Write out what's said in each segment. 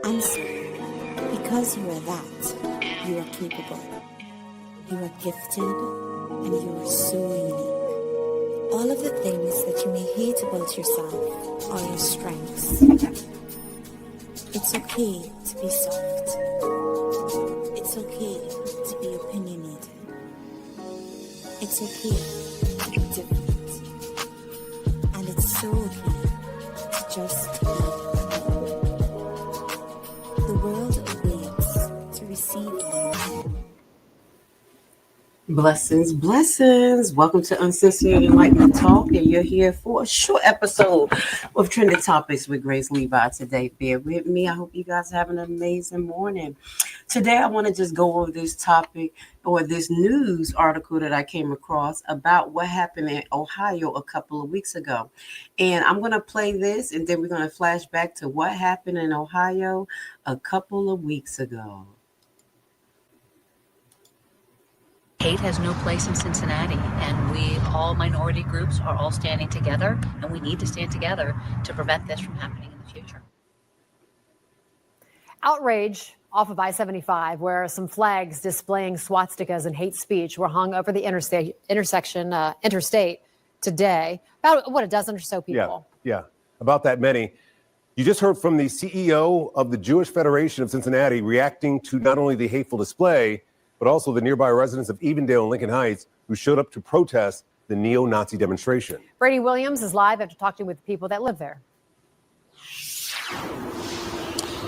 Answer. Because you are that, you are capable. You are gifted, and you are so unique. All of the things that you may hate about yourself are your strengths. It's okay to be soft. It's okay to be opinionated. It's okay to be different. And it's so okay to just be. The world awaits to receive you. Blessings, blessings. Welcome to Uncensored Enlightenment Talk, and you're here for a short episode of Trending Topics with Grace Levi today. Bear with me. I hope you guys have an amazing morning. Today, I want to just go over this topic or this news article that I came across about what happened in Ohio a couple of weeks ago. And I'm going to play this, and then we're going to flash back to what happened in Ohio a couple of weeks ago. Hate has no place in Cincinnati, and we, all minority groups, are all standing together, and we need to stand together to prevent this from happening in the future. Outrage off of I-75, where some flags displaying swastikas and hate speech were hung over the interstate today. About, a dozen or so people? Yeah, about that many. You just heard from the CEO of the Jewish Federation of Cincinnati reacting to not only the hateful display, but also the nearby residents of Evendale and Lincoln Heights who showed up to protest the neo-Nazi demonstration. Brady Williams is live after talking with people that live there.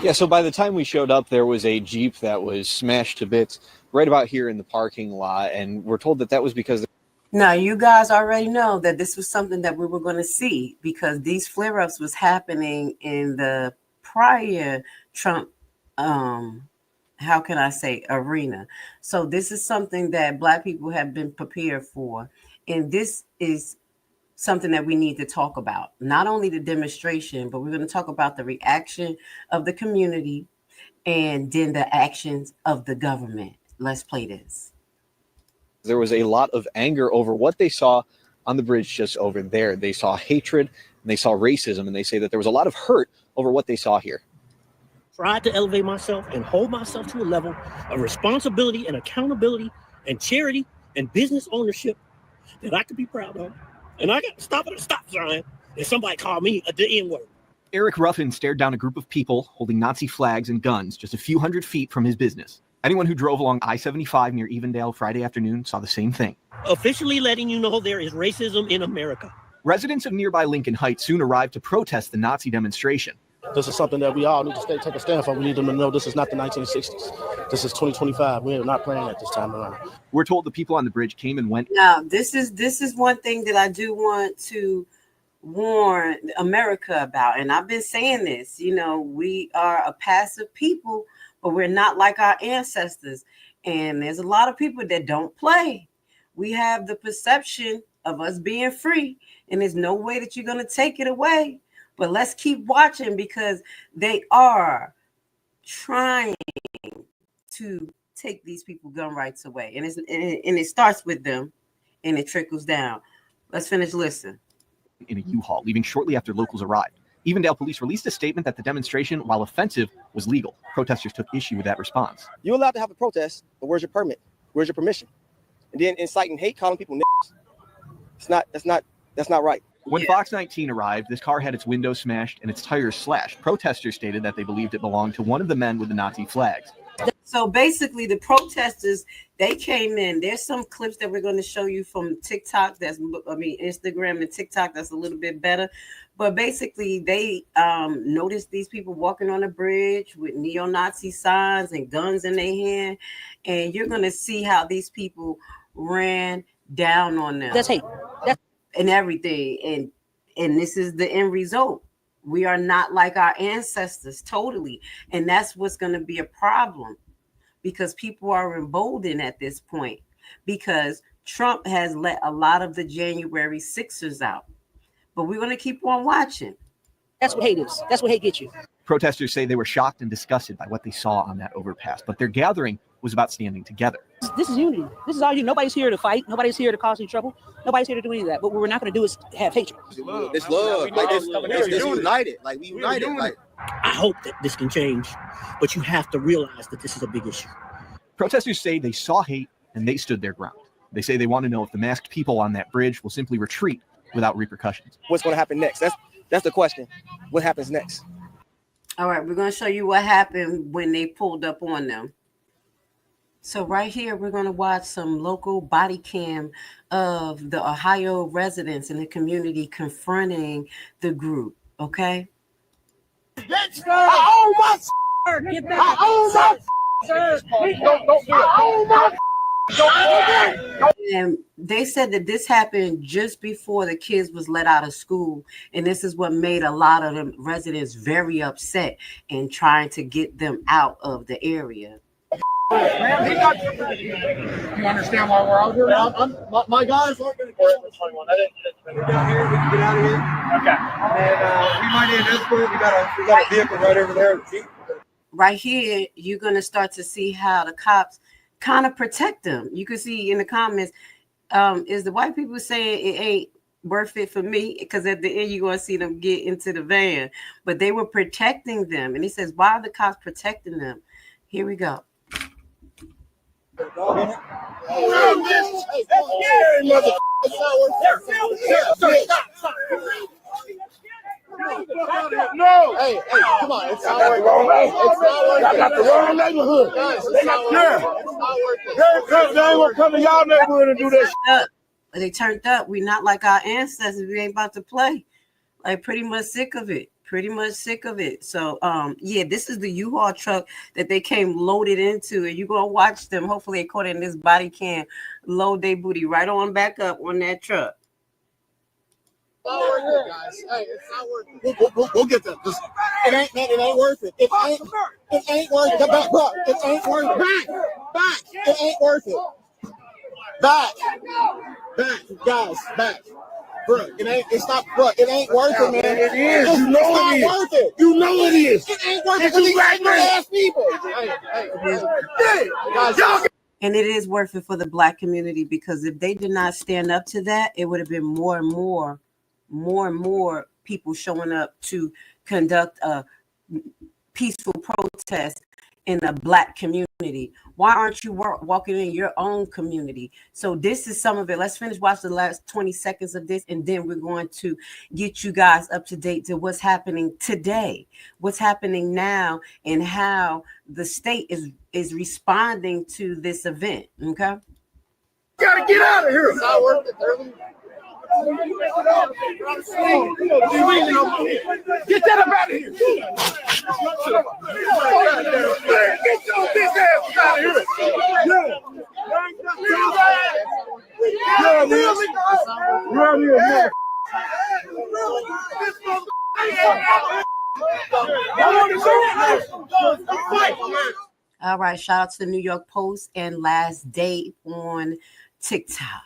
Yeah, so by the time we showed up, there was a Jeep that was smashed to bits right about here in the parking lot, and we're told that was because... Now, you guys already know that this was something that we were going to see because these flare-ups was happening in the prior Trump arena. So this is something that Black people have been prepared for. And this is something that we need to talk about. Not only the demonstration, but we're going to talk about the reaction of the community and then the actions of the government. Let's play this. There was a lot of anger over what they saw on the bridge just over there. They saw hatred and they saw racism, and they say that there was a lot of hurt over what they saw here. Tried to elevate myself and hold myself to a level of responsibility and accountability and charity and business ownership that I could be proud of. And I got to stop at a stop sign and somebody called me the N-word. Eric Ruffin stared down a group of people holding Nazi flags and guns just a few hundred feet from his business. Anyone who drove along I-75 near Evendale Friday afternoon saw the same thing. Officially letting you know there is racism in America. Residents of nearby Lincoln Heights soon arrived to protest the Nazi demonstration. This is something that we all need to take a stand for. We need them to know this is not the 1960s. This is 2025. We are not playing at this time around. We're told the people on the bridge came and went. Now, this is one thing that I do want to warn America about. And I've been saying this, we are a passive people, but we're not like our ancestors. And there's a lot of people that don't play. We have the perception of us being free, and there's no way that you're going to take it away. But let's keep watching because they are trying to take these people gun rights away. And it starts with them and it trickles down. Let's finish listening. In a U-Haul, leaving shortly after locals arrived. Evendale police released a statement that the demonstration, while offensive, was legal. Protesters took issue with that response. You're allowed to have a protest, but where's your permit? Where's your permission? And then inciting hate, calling people niggas. That's not right. When Fox 19 arrived, this car had its windows smashed and its tires slashed. Protesters stated that they believed it belonged to one of the men with the Nazi flags. So basically, the protesters, they came in. There's some clips that we're going to show you from TikTok. Instagram and TikTok. That's a little bit better. But basically, they noticed these people walking on a bridge with neo-Nazi signs and guns in their hand. And you're going to see how these people ran down on them. That's hate. And everything. And this is the end result. We are not like our ancestors, totally. And that's what's going to be a problem because people are emboldened at this point because Trump has let a lot of the January 6ers out. But we're going to keep on watching. That's what hate is. That's what hate gets you. Protesters say they were shocked and disgusted by what they saw on that overpass, but their gathering was about standing together. This is unity. This is all you. Nobody's here to fight. Nobody's here to cause any trouble. Nobody's here to do any of that. But what we're not going to do is have hatred. It's love. It's united. Like we united. Like I hope that this can change, but you have to realize that this is a big issue. Protesters say they saw hate and they stood their ground. They say they want to know if the masked people on that bridge will simply retreat without repercussions. What's going to happen next? That's the question. What happens next? All right, we're going to show you what happened when they pulled up on them. So right here, we're going to watch some local body cam of the Ohio residents in the community confronting the group, okay? Bitch, I own my Get back. I own my Don't do it. I own my And they said that this happened just before the kids was let out of school. And this is what made a lot of the residents very upset and trying to get them out of the area. You understand why we're out here? My guys aren't going to get on 21. I didn't get down here. We can get out of here. Okay. And we might need an escort. We got a vehicle right over there. Right here, you're going to start to see how the cops kind of protect them. You can see in the comments, is the white people saying it ain't worth it for me? Because at the end, you're going to see them get into the van. But they were protecting them. And he says, why are the cops protecting them? Here we go. No! Hey, come on. It's not working. It's not working. I got the wrong neighborhood. They ain't gonna come to y'all neighborhood and do that. They turned up. We not like our ancestors. We ain't about to play. Like pretty much sick of it. So yeah, this is the U-Haul truck that they came loaded into, and you're gonna watch them. Hopefully they caught in this body cam, load their booty right on back up on that truck. It's not worth it, guys. Hey, it's not worth it. We'll get that. It ain't worth it. It ain't worth it. Back. It ain't worth it. Back. It ain't worth it. Back, guys, back. Bro, it ain't worth it, man. It is. You know it is. Worth it. You know it is. It ain't worth it. These ass people. And it is worth it for the Black community, because if they did not stand up to that, it would have been more and more people showing up to conduct a peaceful protest in the Black community. Why aren't you walking in your own community? So this is some of it. Let's finish watching the last 20 seconds of this, and then we're going to get you guys up to date to what's happening today, what's happening now, and how the state is responding to this event. Okay? Gotta get out of here. It's not worth it, early. Get that up out of here. Get your bitch ass out of here. All right, shout out to the New York Post and Last Day on TikTok.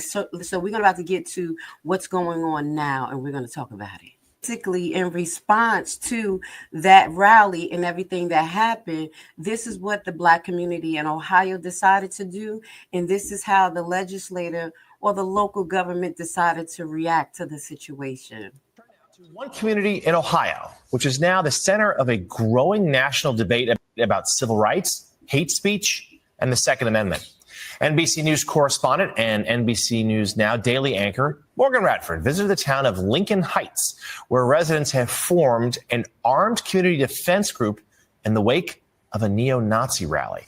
So we're about to get to what's going on now, and we're going to talk about it. Basically, in response to that rally and everything that happened, this is what the Black community in Ohio decided to do, and this is how the legislator or the local government decided to react to the situation. One community in Ohio, which is now the center of a growing national debate about civil rights, hate speech, and the Second Amendment. NBC News correspondent and NBC News Now daily anchor Morgan Radford visited the town of Lincoln Heights, where residents have formed an armed community defense group in the wake of a neo-Nazi rally.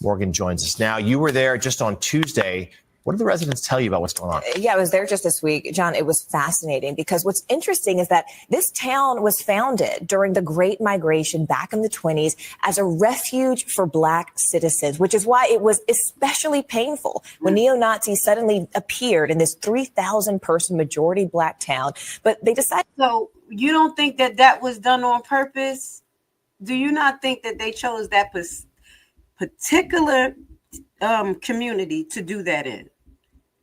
Morgan joins us now. You were there just on Tuesday. What did the residents tell you about what's going on? Yeah, I was there just this week. John, it was fascinating because what's interesting is that this town was founded during the Great Migration back in the 1920s as a refuge for Black citizens, which is why it was especially painful when neo-Nazis suddenly appeared in this 3,000-person majority Black town. But they decided... So you don't think that was done on purpose? Do you not think that they chose that particular community to do that in?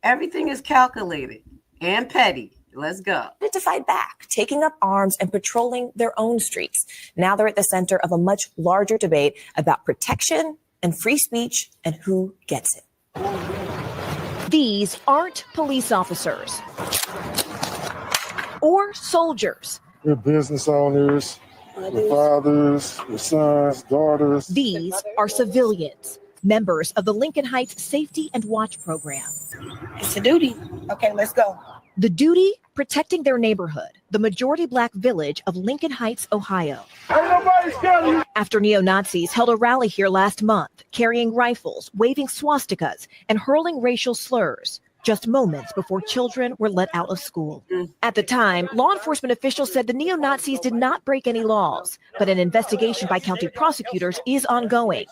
Everything is calculated and petty. Let's go. To fight back, taking up arms and patrolling their own streets. Now they're at the center of a much larger debate about protection and free speech and who gets it. These aren't police officers or soldiers. They're business owners. the fathers, the sons, daughters. These are civilians, members of the Lincoln Heights Safety and Watch program. It's a duty. Okay, let's go. The duty, protecting their neighborhood, the majority Black village of Lincoln Heights, Ohio. After neo-Nazis held a rally here last month, carrying rifles, waving swastikas, and hurling racial slurs, just moments before children were let out of school. At the time, law enforcement officials said the neo-Nazis did not break any laws, but an investigation by county prosecutors is ongoing.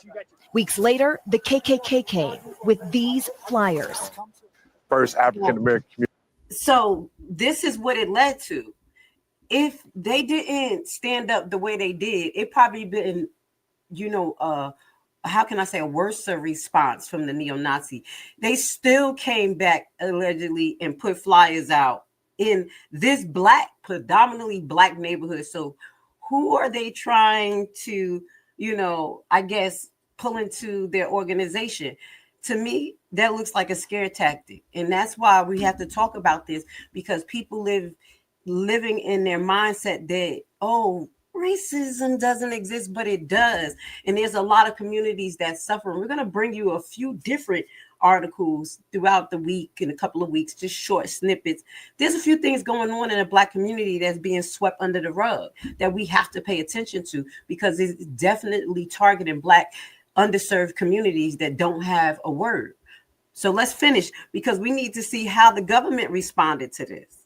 Weeks later, the KKK came with these flyers. First African American community. So this is what it led to. If they didn't stand up the way they did, it probably been, how can I say, a worse response from the neo-Nazi. They still came back allegedly and put flyers out in this predominantly black neighborhood. So who are they trying to, I guess, pull into their organization? To me, that looks like a scare tactic. And that's why we have to talk about this, because people living in their mindset that, racism doesn't exist, but it does. And there's a lot of communities that suffer. We're going to bring you a few different articles throughout the week, in a couple of weeks, just short snippets. There's a few things going on in the Black community that's being swept under the rug that we have to pay attention to, because it's definitely targeting Black underserved communities that don't have a word. So let's finish, because we need to see how the government responded to this.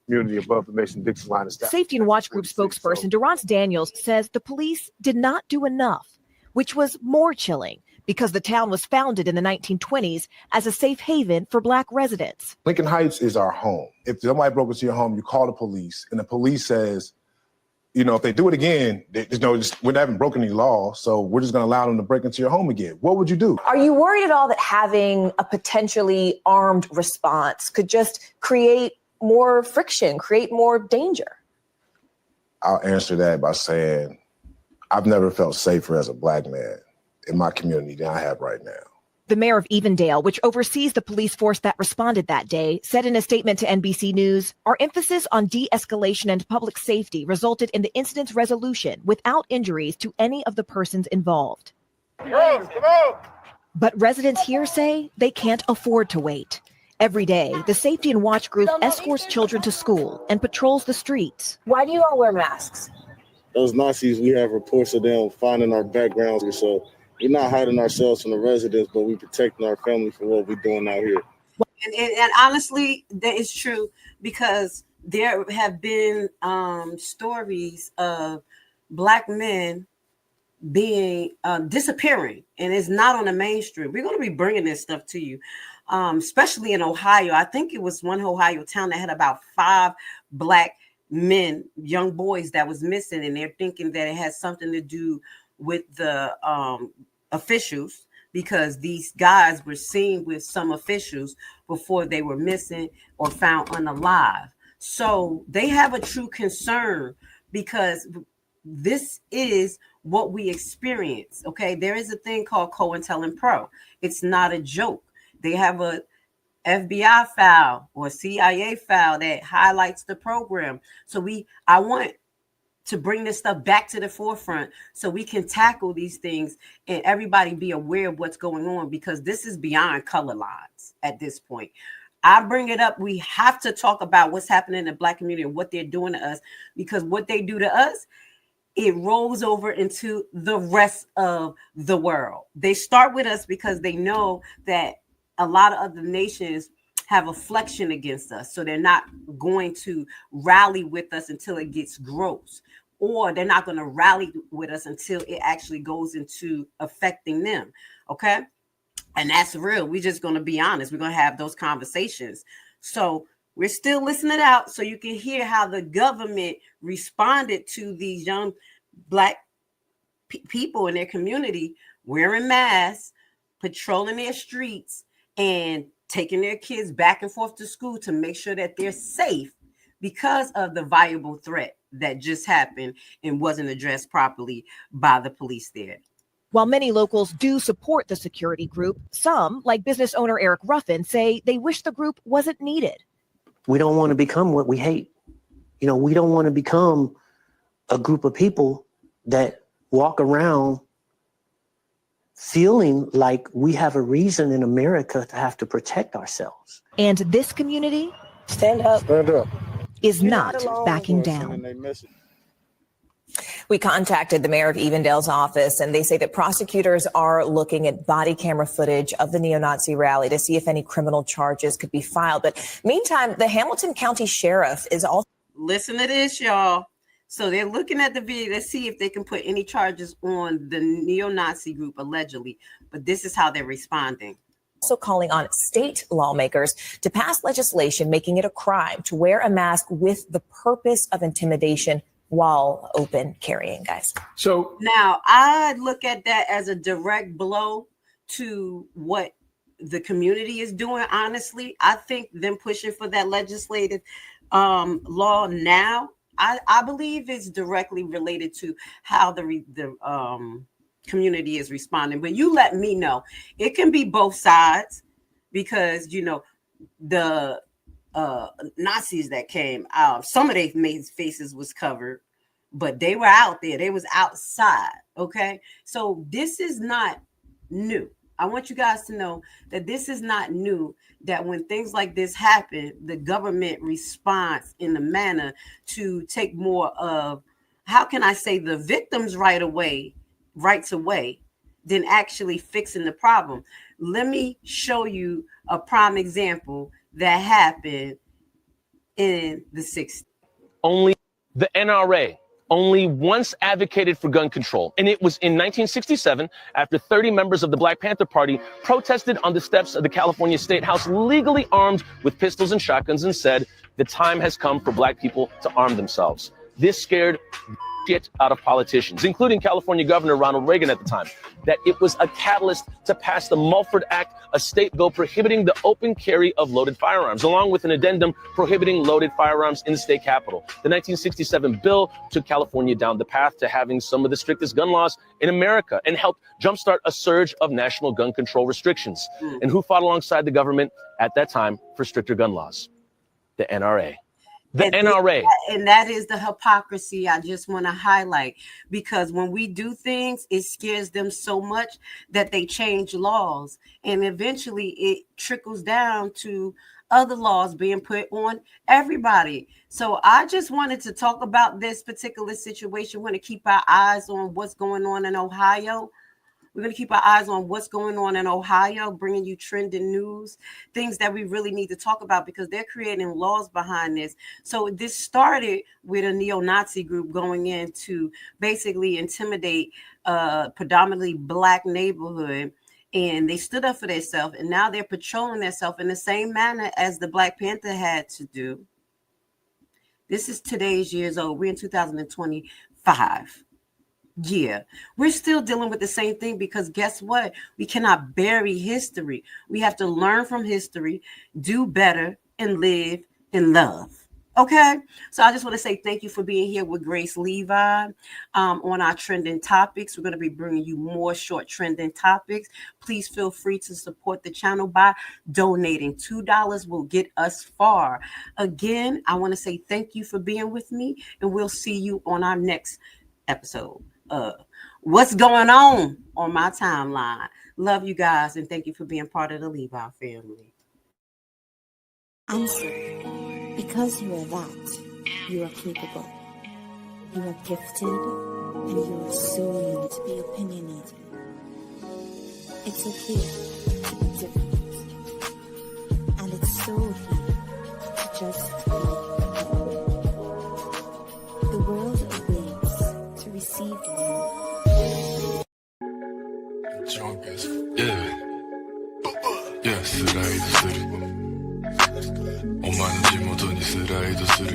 Community above the Mason-Dixon line of staff. Safety and Watch Group spokesperson Durrance Daniels says the police did not do enough, which was more chilling because the town was founded in the 1920s as a safe haven for Black residents. Lincoln Heights is our home. If somebody broke into your home, you call the police, and the police says, if they do it again, we haven't broken any law, so we're just going to allow them to break into your home again. What would you do? Are you worried at all that having a potentially armed response could just create more friction, create more danger? I'll answer that by saying I've never felt safer as a Black man in my community than I have right now. The mayor of Evendale, which oversees the police force that responded that day, said in a statement to NBC News, "Our emphasis on de-escalation and public safety resulted in the incident's resolution without injuries to any of the persons involved." Come on. But residents here say they can't afford to wait. Every day, the Safety and Watch Group escorts children to school and patrols the streets. Why do you all wear masks? Those Nazis, we have reports of them finding our backgrounds, so we're not hiding ourselves from the residents, but we're protecting our family from what we're doing out here. And honestly, that is true, because there have been stories of Black men being disappearing, and it's not on the mainstream. We're going to be bringing this stuff to you, especially in Ohio. I think it was one Ohio town that had about 5 Black men, young boys, that was missing, and they're thinking that it has something to do with the officials, because these guys were seen with some officials before they were missing or found unalive. So they have a true concern, because this is what we experience. Okay, there is a thing called COINTELPRO. It's not a joke. They have a FBI file or CIA file that highlights the program. So I want to bring this stuff back to the forefront so we can tackle these things and everybody be aware of what's going on, because this is beyond color lines at this point. I bring it up. We have to talk about what's happening in the Black community and what they're doing to us, because what they do to us, it rolls over into the rest of the world. They start with us because they know that a lot of other nations have a flexion against us. So they're not going to rally with us until it gets gross, or they're not going to rally with us until it actually goes into affecting them. Okay. And that's real. We're just going to be honest. We're going to have those conversations. So we're still listening out so you can hear how the government responded to these young Black people in their community wearing masks, patrolling their streets, and taking their kids back and forth to school to make sure that they're safe because of the viable threat that just happened and wasn't addressed properly by the police there. While many locals do support the security group, some, like business owner Eric Ruffin, say they wish the group wasn't needed. We don't want to become what we hate. We don't want to become a group of people that walk around feeling like we have a reason in America to have to protect ourselves. And this community Stand up. Stand up. is not backing down. We contacted the mayor of Evendale's office, and they say that prosecutors are looking at body camera footage of the neo-Nazi rally to see if any criminal charges could be filed. But meantime, the Hamilton County Sheriff is also... Listen to this, y'all. So they're looking at the video to see if they can put any charges on the neo-Nazi group, allegedly. But this is how they're responding. Also calling on state lawmakers to pass legislation making it a crime to wear a mask with the purpose of intimidation while open carrying, guys. So now I look at that as a direct blow to what the community is doing. Honestly, I think them pushing for that legislative law now, I believe is directly related to how the community is responding. But you let me know. It can be both sides, because you know the Nazis that came out, some of their faces was covered, but they were out there. They was outside. Okay, so this is not new. I want you guys to know that this is not new, that when things like this happen, the government responds in a manner to take more of, how can I say, the victims rights away than actually fixing the problem. Let me show you a prime example that happened in the 60s. Only the NRA only once advocated for gun control, and it was in 1967 after 30 members of the Black Panther Party protested on the steps of the California State House, legally armed with pistols and shotguns, and said the time has come for Black people to arm themselves. This scared shit out of politicians, including California Governor Ronald Reagan at the time, that it was a catalyst to pass the Mulford Act, a state bill prohibiting the open carry of loaded firearms, along with an addendum prohibiting loaded firearms in the state capitol. The 1967 bill took California down the path to having some of the strictest gun laws in America and helped jumpstart a surge of national gun control restrictions. And who fought alongside the government at that time for stricter gun laws? The NRA. The NRA. And that is the hypocrisy I just want to highlight, because when we do things, it scares them so much that they change laws, and eventually it trickles down to other laws being put on everybody. So I just wanted to talk about this particular situation. We're going to keep our eyes on what's going on in Ohio. We're going to keep our eyes on what's going on in Ohio, bringing you trending news, things that we really need to talk about, because they're creating laws behind this. So this started with a neo-Nazi group going in to basically intimidate a predominantly Black neighborhood. And they stood up for themselves, and now they're patrolling themselves in the same manner as the Black Panther had to do. This is today's years old. We're in 2025. Yeah, we're still dealing with the same thing, because guess what? We cannot bury history. We have to learn from history, do better, and live in love. Okay, so I just want to say thank you for being here with Grace Levi on our trending topics. We're going to be bringing you more short trending topics. Please feel free to support the channel by donating. $2 will get us far. Again, I want to say thank you for being with me, and we'll see you on our next episode. What's going on my timeline. Love you guys, and thank you for being part of the Levi family. Answer. Because you are that, you are capable. You are gifted, and you are so to be opinionated. It's okay to be different. And it's so okay to just be. The world awaits to receive you. Drunk as yeah, スライドするお前の地元にスライドする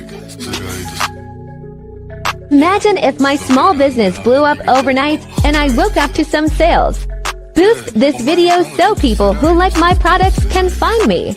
Imagine if my small business blew up overnight and I woke up to some sales. Boost this video so people who like my products can find me.